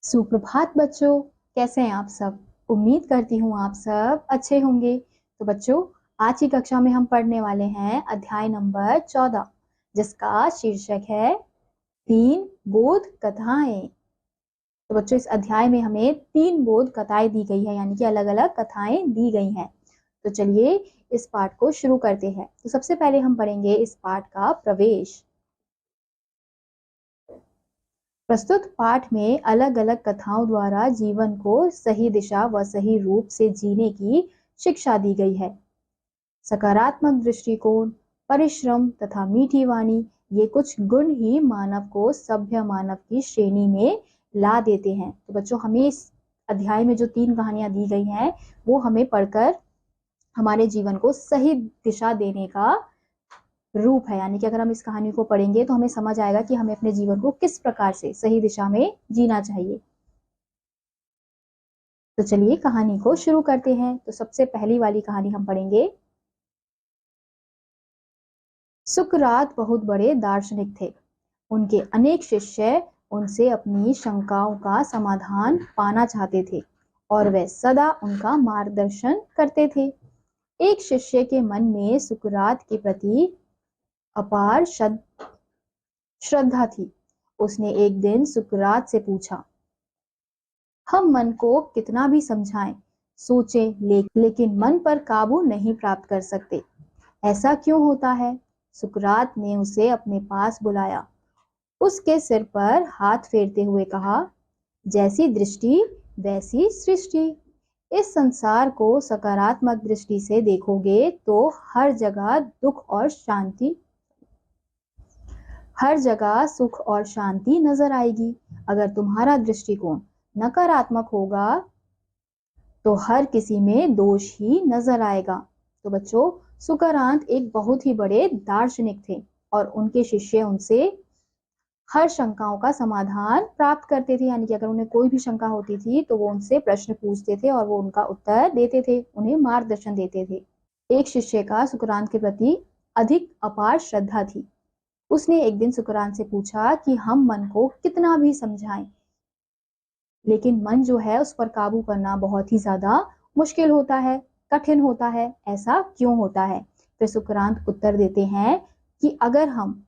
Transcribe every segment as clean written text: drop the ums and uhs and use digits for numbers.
सुप्रभात बच्चों, कैसे हैं आप सब। उम्मीद करती हूँ आप सब अच्छे होंगे। तो बच्चों, आज की कक्षा में हम पढ़ने वाले हैं अध्याय नंबर 14, जिसका शीर्षक है 3 बोध कथाएं। तो बच्चों, इस अध्याय में हमें 3 बोध कथाएं दी गई है, यानी कि अलग अलग कथाएं दी गई हैं। तो चलिए इस पाठ को शुरू करते हैं। तो सबसे पहले हम पढ़ेंगे इस पाठ का प्रवेश। प्रस्तुत पाठ में अलग अलग कथाओं द्वारा जीवन को सही दिशा व सही रूप से जीने की शिक्षा दी गई है। सकारात्मक दृष्टिकोण, परिश्रम तथा मीठी वाणी, ये कुछ गुण ही मानव को सभ्य मानव की श्रेणी में ला देते हैं। तो बच्चों, हमें इस अध्याय में जो 3 कहानियां दी गई हैं वो हमें पढ़कर हमारे जीवन को सही दिशा देने का रूप है। यानी कि अगर हम इस कहानी को पढ़ेंगे तो हमें समझ आएगा कि हमें अपने जीवन को किस प्रकार से सही दिशा में जीना चाहिए। तो चलिए कहानी को शुरू करते हैं। तो सबसे पहली वाली कहानी हम पढ़ेंगे। सुकरात बहुत बड़े दार्शनिक थे। उनके अनेक शिष्य उनसे अपनी शंकाओं का समाधान पाना चाहते थे और वे सदा उनका मार्गदर्शन करते थे। एक शिष्य के मन में सुकरात के प्रति अपार श्रद्धा थी। उसने एक दिन सुकरात से पूछा, हम मन को कितना भी समझाएं, सोचें, लेकिन मन पर काबू नहीं प्राप्त कर सकते। ऐसा क्यों होता है? सुकरात ने उसे अपने पास बुलाया। उसके सिर पर हाथ फेरते हुए कहा, जैसी दृष्टि वैसी सृष्टि। इस संसार को सकारात्मक दृष्टि से देखोगे तो हर जगह सुख और शांति नजर आएगी। अगर तुम्हारा दृष्टिकोण नकारात्मक होगा तो हर किसी में दोष ही नजर आएगा। तो बच्चों, सुकरात एक बहुत ही बड़े दार्शनिक थे और उनके शिष्य उनसे हर शंकाओं का समाधान प्राप्त करते थे। यानी कि अगर उन्हें कोई भी शंका होती थी तो वो उनसे प्रश्न पूछते थे और वो उनका उत्तर देते थे, उन्हें मार्गदर्शन देते थे। एक शिष्य का सुकरात के प्रति अधिक अपार श्रद्धा थी। उसने एक दिन सुकरात से पूछा कि हम मन को कितना भी समझाएं, लेकिन मन जो है उस पर काबू करना बहुत ही ज्यादा मुश्किल होता है, कठिन होता है। ऐसा क्यों होता है? फिर सुकरात उत्तर देते हैं कि अगर हम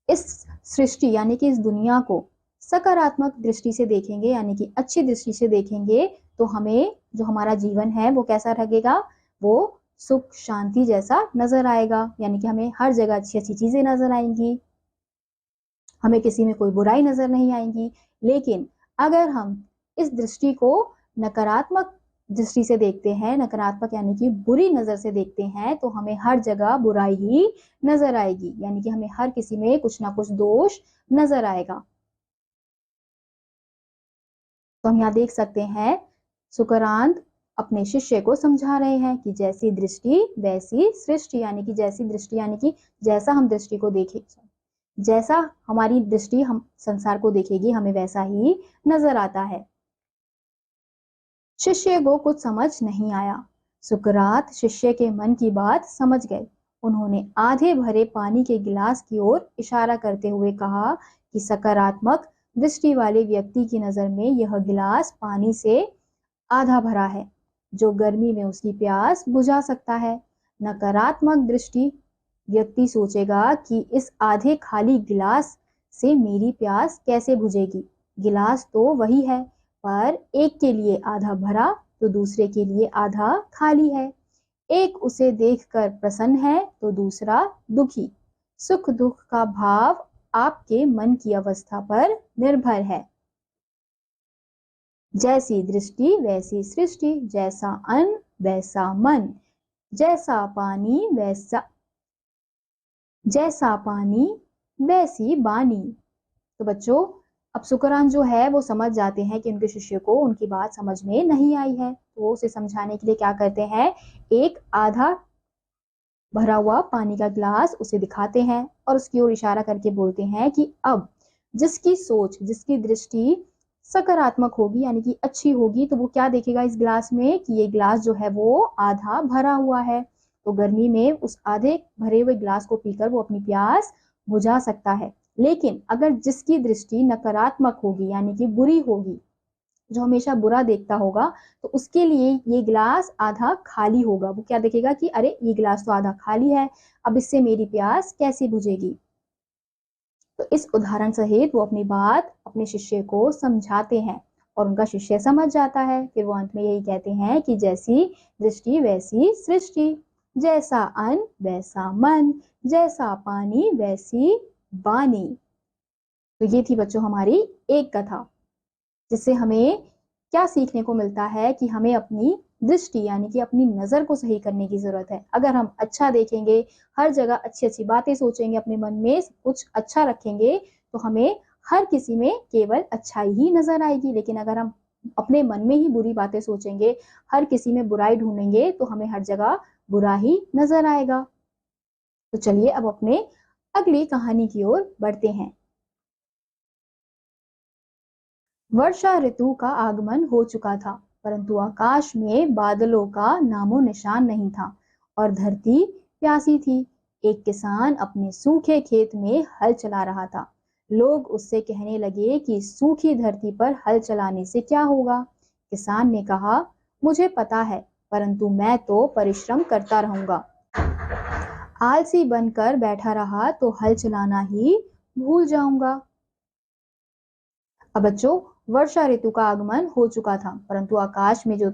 इस सृष्टि यानी कि इस दुनिया को सकारात्मक दृष्टि से देखेंगे, यानी कि अच्छी दृष्टि से देखेंगे, तो हमें जो हमारा जीवन है वो कैसा लगेगा? वो सुख शांति जैसा नजर आएगा। यानी कि हमें हर जगह अच्छी अच्छी चीजें नजर आएंगी, हमें किसी में कोई बुराई नजर नहीं आएगी। लेकिन अगर हम इस दृष्टि को नकारात्मक दृष्टि से देखते हैं, नकारात्मक यानी कि बुरी नजर से देखते हैं, तो हमें हर जगह बुराई ही नजर आएगी। यानी कि हमें हर किसी में कुछ ना कुछ दोष नजर आएगा। तो हम यहाँ देख सकते हैं सुकरात अपने शिष्य को समझा रहे हैं कि जैसी दृष्टि वैसी सृष्टि। यानी कि जैसी दृष्टि यानी कि जैसा हम दृष्टि को देखें, जैसा हमारी दृष्टि हम संसार को देखेगी, हमें वैसा ही नजर आता है। शिष्य को कुछ समझ नहीं आया। सुकरात शिष्य के मन की बात समझ गए। उन्होंने आधे भरे पानी के गिलास की ओर इशारा करते हुए कहा कि सकारात्मक दृष्टि वाले व्यक्ति की नजर में यह गिलास पानी से आधा भरा है, जो गर्मी में उसकी प्यास बुझा सकता है। नकारात्मक दृष्टि व्यक्ति सोचेगा कि इस आधे खाली गिलास से मेरी प्यास कैसे बुझेगी। गिलास तो वही है, पर एक के लिए आधा भरा तो दूसरे के लिए आधा खाली है। एक उसे देखकर प्रसन्न है तो दूसरा दुखी। सुख दुख का भाव आपके मन की अवस्था पर निर्भर है। जैसी दृष्टि वैसी सृष्टि, जैसा अन्न वैसा मन, जैसा पानी वैसी बानी। तो बच्चों, अब सुकरात जो है वो समझ जाते हैं कि उनके शिष्य को उनकी बात समझ में नहीं आई है। तो वो उसे समझाने के लिए क्या करते हैं, एक आधा भरा हुआ पानी का गिलास उसे दिखाते हैं और उसकी ओर इशारा करके बोलते हैं कि अब जिसकी सोच, जिसकी दृष्टि सकारात्मक होगी यानी कि अच्छी होगी, तो वो क्या देखेगा इस गिलास में कि ये गिलास जो है वो आधा भरा हुआ है। तो गर्मी में उस आधे भरे हुए गिलास को पीकर वो अपनी प्यास बुझा सकता है। लेकिन अगर जिसकी दृष्टि नकारात्मक होगी यानी कि बुरी होगी, जो हमेशा बुरा देखता होगा, तो उसके लिए ये गिलास आधा खाली होगा। वो क्या देखेगा कि अरे ये गिलास तो आधा खाली है, अब इससे मेरी प्यास कैसे बुझेगी। तो इस उदाहरण सहित वो अपनी बात अपने शिष्य को समझाते हैं और उनका शिष्य समझ जाता है। फिर वो अंत में यही कहते हैं कि जैसी दृष्टि वैसी सृष्टि, जैसा अन्न वैसा मन, जैसा पानी वैसी वाणी। तो ये थी बच्चों हमारी एक कथा, जिससे हमें क्या सीखने को मिलता है कि हमें अपनी दृष्टि यानी कि अपनी नजर को सही करने की जरूरत है। अगर हम अच्छा देखेंगे, हर जगह अच्छी अच्छी बातें सोचेंगे, अपने मन में कुछ अच्छा रखेंगे, तो हमें हर किसी में केवल अच्छाई ही नजर आएगी। लेकिन अगर हम अपने मन में ही बुरी बातें सोचेंगे, हर किसी में बुराई ढूंढेंगे, तो हमें हर जगह बुरा ही नजर आएगा। तो चलिए अब अपने अगली कहानी की ओर बढ़ते हैं। वर्षा ऋतु का आगमन हो चुका था, परंतु आकाश में बादलों का नामो निशान नहीं था और धरती प्यासी थी। एक किसान अपने सूखे खेत में हल चला रहा था। लोग उससे कहने लगे कि सूखी धरती पर हल चलाने से क्या होगा। किसान ने कहा, मुझे पता है, परंतु मैं तो परिश्रम करता रहूंगा। आलसी बनकर बैठा रहा तो हल चलाना ही भूल जाऊंगा। अब बच्चों, वर्षा ऋतु का आगमन हो चुका था, परंतु आकाश में जो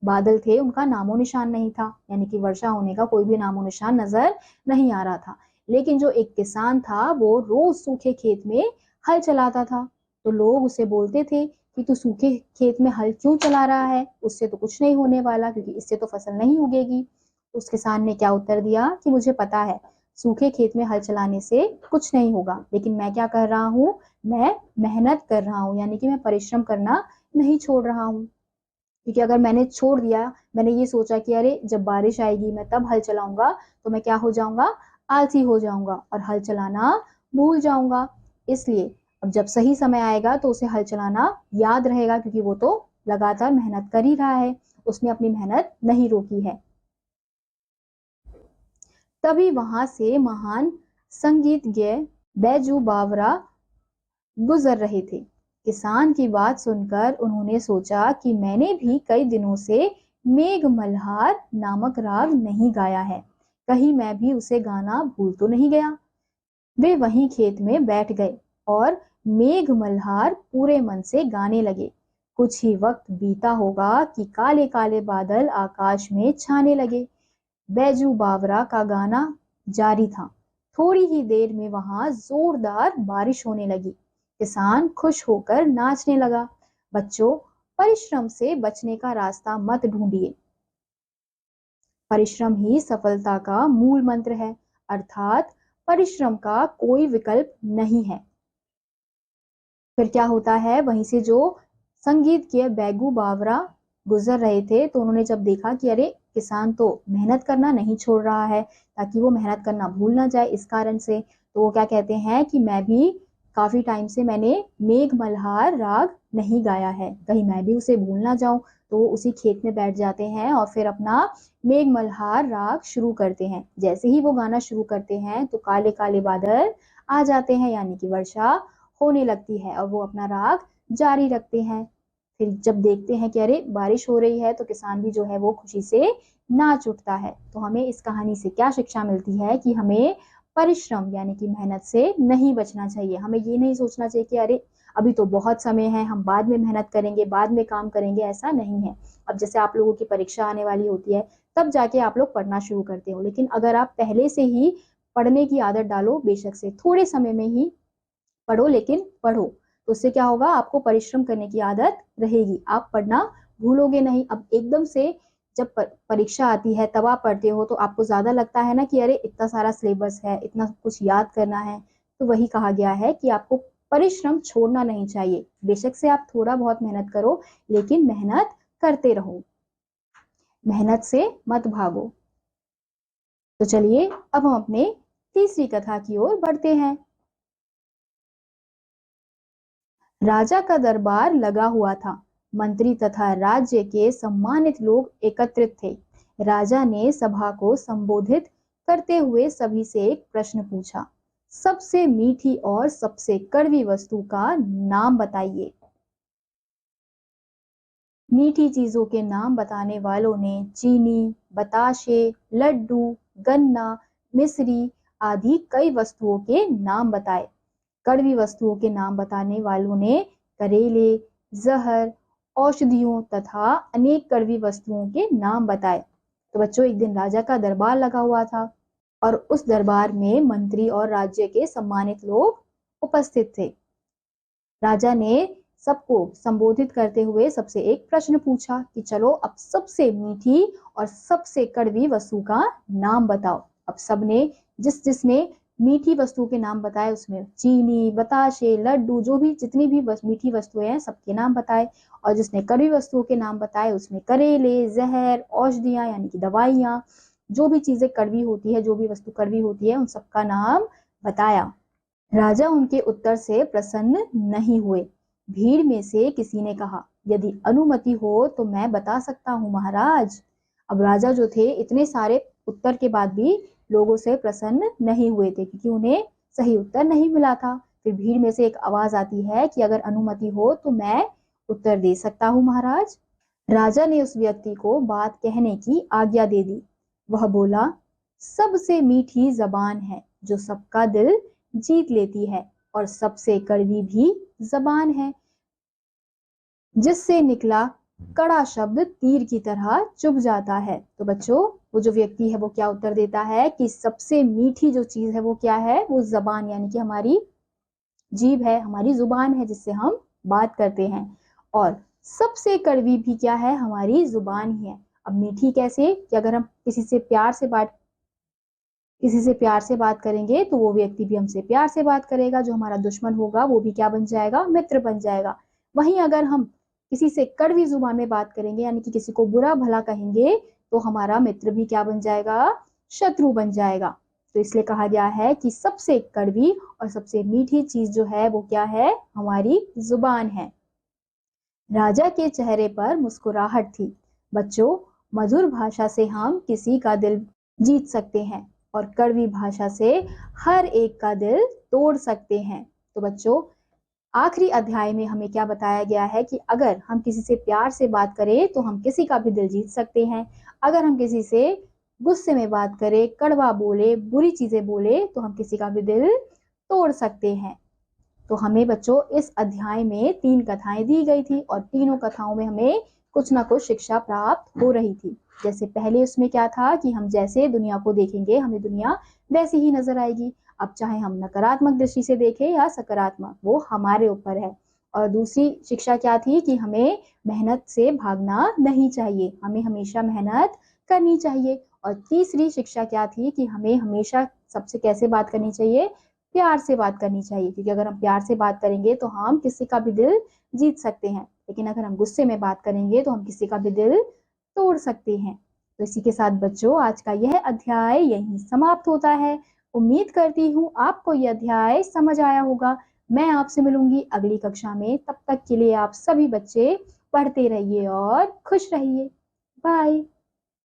बादल थे उनका नामो निशान नहीं था, यानी कि वर्षा होने का कोई भी नामो निशान नजर नहीं आ रहा था। लेकिन जो एक किसान था वो रोज सूखे खेत में हल चलाता था। तो लोग उसे बोलते थे कि तू सूखे खेत में हल क्यों चला रहा है, उससे तो कुछ नहीं होने वाला, क्योंकि इससे तो फसल नहीं उगेगी। उस किसान ने क्या उत्तर दिया कि मुझे पता है, सूखे खेत में हल चलाने से कुछ नहीं होगा, लेकिन मैं क्या कर रहा हूँ, मैं मेहनत कर रहा हूँ, यानी कि मैं परिश्रम करना नहीं छोड़ रहा हूँ। क्योंकि अगर मैंने छोड़ दिया, मैंने ये सोचा कि अरे जब बारिश आएगी मैं तब हल चलाऊंगा, तो मैं क्या हो जाऊंगा, आलसी हो जाऊंगा और हल चलाना भूल जाऊंगा। इसलिए अब जब सही समय आएगा तो उसे हल चलाना याद रहेगा, क्योंकि वो तो लगातार मेहनत कर ही रहा है, उसने अपनी मेहनत नहीं रोकी है। तभी वहां से महान संगीतज्ञ बैजू बावरा गुजर रहे थे। किसान की बात सुनकर उन्होंने सोचा कि मैंने भी कई दिनों से मेघ मल्हार नामक राग नहीं गाया है, कहीं मैं भी उसे गाना भूल तो नहीं गया। वे वहीं खेत में बैठ गए और मेघ मल्हार पूरे मन से गाने लगे। कुछ ही वक्त बीता होगा कि काले काले बादल आकाश में छाने लगे। बैजू बावरा का गाना जारी था। थोड़ी ही देर में वहां जोरदार बारिश होने लगी। किसान खुश होकर नाचने लगा। बच्चों, परिश्रम से बचने का रास्ता मत ढूंढिए। परिश्रम ही सफलता का मूल मंत्र है, अर्थात परिश्रम का कोई विकल्प नहीं है। फिर क्या होता है, वहीं से जो संगीत के बैगू बावरा गुजर रहे थे, तो उन्होंने जब देखा कि अरे किसान तो मेहनत करना नहीं छोड़ रहा है, ताकि वो मेहनत करना भूल ना जाए इस कारण से, तो वो क्या कहते हैं कि मैं भी काफी टाइम से मैंने मेघ मल्हार राग नहीं गाया है, कहीं मैं भी उसे भूल ना जाऊं। तो वो उसी खेत में बैठ जाते हैं और फिर अपना मेघ मल्हार राग शुरू करते हैं। जैसे ही वो गाना शुरू करते हैं तो काले काले बादल आ जाते हैं, यानी कि वर्षा होने लगती है, और वो अपना राग जारी रखते हैं। फिर जब देखते हैं कि अरे बारिश हो रही है, तो किसान भी जो है वो खुशी से नाच उठता है। तो हमें इस कहानी से क्या शिक्षा मिलती है कि हमें परिश्रम यानी कि मेहनत से नहीं बचना चाहिए। हमें ये नहीं सोचना चाहिए कि अरे अभी तो बहुत समय है, हम बाद में मेहनत करेंगे, बाद में काम करेंगे, ऐसा नहीं है। अब जैसे आप लोगों की परीक्षा आने वाली होती है, तब जाके आप लोग पढ़ना शुरू करते हो, लेकिन अगर आप पहले से ही पढ़ने की आदत डालो, बेशक से थोड़े समय में ही पढ़ो, लेकिन पढ़ो, तो उससे क्या होगा, आपको परिश्रम करने की आदत रहेगी, आप पढ़ना भूलोगे नहीं। अब एकदम से जब परीक्षा आती है तब आप पढ़ते हो, तो आपको ज्यादा लगता है ना कि अरे इतना सारा सिलेबस है, इतना कुछ याद करना है। तो वही कहा गया है कि आपको परिश्रम छोड़ना नहीं चाहिए। बेशक से आप थोड़ा बहुत मेहनत करो, लेकिन मेहनत करते रहो, मेहनत से मत भागो। तो चलिए अब हम अपने तीसरी कथा की ओर बढ़ते हैं। राजा का दरबार लगा हुआ था। मंत्री तथा राज्य के सम्मानित लोग एकत्रित थे। राजा ने सभा को संबोधित करते हुए सभी से एक प्रश्न पूछा। सबसे मीठी और सबसे कड़वी वस्तु का नाम बताइए। मीठी चीजों के नाम बताने वालों ने चीनी, बताशे, लड्डू, गन्ना, मिश्री आदि कई वस्तुओं के नाम बताए। कड़वी वस्तुओं के नाम बताने वालों ने करेले, जहर, औषधियों तथा अनेक कड़वी वस्तुओं के नाम बताए। तो बच्चों, एक दिन राजा का दरबार लगा हुआ था और उस दरबार में मंत्री और राज्य के सम्मानित लोग उपस्थित थे। राजा ने सबको संबोधित करते हुए सबसे एक प्रश्न पूछा कि चलो अब सबसे मीठी और सबसे कड़वी वस्तु का नाम बताओ। अब सबने जिसने मीठी वस्तु के नाम बताए उसमें चीनी, बताशे, लड्डू, जो भी जितनी भी मीठी वस्तुएं हैं सबके नाम बताए, और जिसने कड़वी वस्तुओं के नाम बताए उसमें करेले, जहर, औषधियां यानी कि दवाइयां, जो भी चीजें कड़वी होती है, जो भी वस्तु कड़वी होती है, उन सबका नाम बताया। राजा उनके उत्तर से प्रसन्न नहीं हुए। भीड़ में से किसी ने कहा, यदि अनुमति हो तो मैं बता सकता हूँ महाराज। अब राजा जो थे इतने सारे उत्तर के बाद भी लोगों से प्रसन्न नहीं हुए थे, क्योंकि उन्हें सही उत्तर नहीं मिला था। फिर भीड़ में से एक आवाज आती है कि अगर अनुमति हो तो मैं उत्तर दे सकता हूँ महाराज। राजा ने उस व्यक्ति को बात कहने की आज्ञा दे दी। वह बोला, सबसे मीठी जबान है जो सबका दिल जीत लेती है, और सबसे कड़वी भी जबान है जिससे निकला कड़ा शब्द तीर की तरह चुभ जाता है। तो बच्चों, वो जो व्यक्ति है वो क्या उत्तर देता है कि सबसे मीठी जो चीज है वो क्या है, वो जबान यानी कि हमारी जीभ है, हमारी जुबान है जिससे हम बात करते हैं, और सबसे कड़वी भी क्या है, हमारी जुबान ही है। अब मीठी कैसे, कि अगर हम किसी से प्यार से बात करेंगे तो वो व्यक्ति भी हमसे प्यार से बात करेगा, जो हमारा दुश्मन होगा वो भी क्या बन जाएगा, मित्र बन जाएगा। वहीं अगर हम किसी से कड़वी जुबान में बात करेंगे यानी कि किसी को बुरा भला कहेंगे तो हमारा मित्र भी क्या बन जाएगा, शत्रु बन जाएगा। तो इसलिए कहा गया है कि सबसे कड़वी और सबसे मीठी चीज जो है वो क्या है, हमारी जुबान है। राजा के चेहरे पर मुस्कुराहट थी। बच्चों, मधुर भाषा से हम किसी का दिल जीत सकते हैं और कड़वी भाषा से हर एक का दिल तोड़ सकते हैं। तो बच्चों, आखिरी अध्याय में हमें क्या बताया गया है कि अगर हम किसी से प्यार से बात करें तो हम किसी का भी दिल जीत सकते हैं। अगर हम किसी से गुस्से में बात करें, कड़वा बोले, बुरी चीजें बोले, तो हम किसी का भी दिल तोड़ सकते हैं। तो हमें बच्चों इस अध्याय में 3 कथाएं दी गई थी और तीनों कथाओं में हमें कुछ ना कुछ शिक्षा प्राप्त हो रही थी। जैसे पहले उसमें क्या था कि हम जैसे दुनिया को देखेंगे हमें दुनिया वैसी ही नजर आएगी। अब चाहे हम नकारात्मक दृष्टि से देखें या सकारात्मक, वो हमारे ऊपर है। और दूसरी शिक्षा क्या थी कि हमें मेहनत से भागना नहीं चाहिए, हमें हमेशा मेहनत करनी चाहिए। और तीसरी शिक्षा क्या थी कि हमें हमेशा सबसे कैसे बात करनी चाहिए, प्यार से बात करनी चाहिए, क्योंकि अगर हम प्यार से बात करेंगे तो हम किसी का भी दिल जीत सकते हैं, लेकिन अगर हम गुस्से में बात करेंगे तो हम किसी का भी दिल तोड़ सकते हैं। तो इसी के साथ बच्चों आज का यह अध्याय यहीं समाप्त होता है। उम्मीद करती हूँ आपको यह अध्याय समझ आया होगा। मैं आपसे मिलूंगी अगली कक्षा में, तब तक के लिए आप सभी बच्चे पढ़ते रहिए और खुश रहिए। बाय।